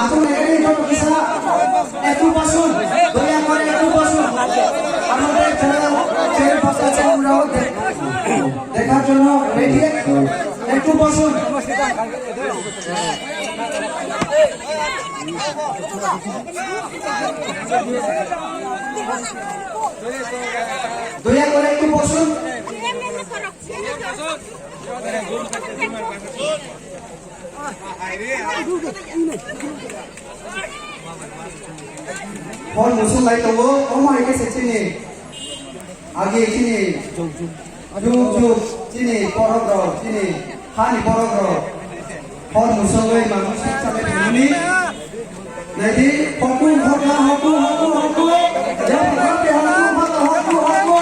আসুন এখানে যত কিছু একটু বসুন দয়া করে একটু বসুন আমাদের যারা চেয়ার বসে আছেন ওরাও দেখার জন্য রেডি একটু বসুন দয়া করে একটু বসুন और मुसलमान तो वो हमारे कैसे चीनी आगे चीनी जुग चीनी परग्र चीनी हानि परग्र और मुसलमान मानुषिक चले धनी नहीं हकु हकु हकु हकु हकु जब हकु हकु हकु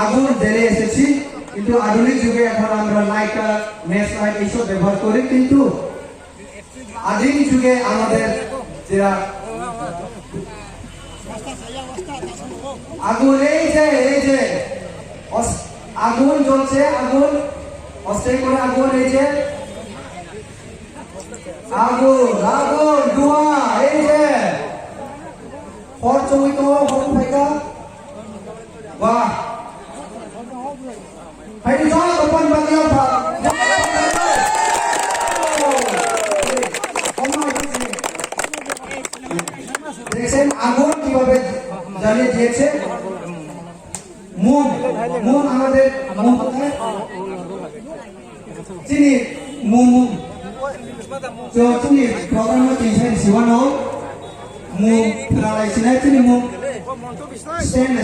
আগুন জেলে এসেছি কিন্তু আধুনিক যুগে এখন আমরা লাইটার মেস লাইট এইসব ব্যবহার করি কিন্তু আদিম যুগে আমাদের যারা আগুন এই যে আগুন জ্বলছে আগুন অস্থায়ী করে আগুন এই যে আগুন আগুন ধোঁয়া এই যে হর চমিত হর ফাইকা wah hai di sana depan bagi apa দেখেন আগুন কিভাবে জ্বালিয়ে দিয়েছে মুন আমাদের চিনি মুন চিনি প্রধানমন্ত্রী শিবানো মুন ফেরালাই সিনাই চিনি moon Stand.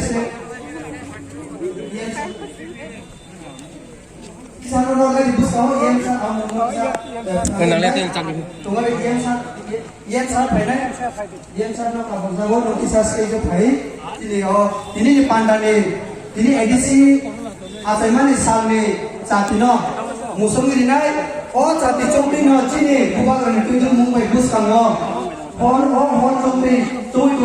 Sana orang lagi bus kamu yang sana kamu. Kenal lihat yang canggih. Tunggu lagi yang sana pernah. Yang sana kamu jago notis asli itu bhai. Ini di pandan ini edisi apa mana salme catino. Musuh ini naik. Oh cati combing no cini. Bukan itu Mumbai bus kamu. Hon combing. Tuh itu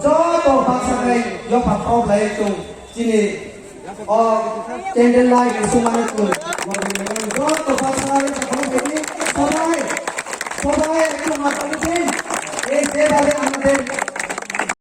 jodoh bangsa lain, yo pakau lain tu, sini, cendel lain, semuanya tu, jodoh bangsa lain, kalau begini, sobai itu macam ni, sebab ada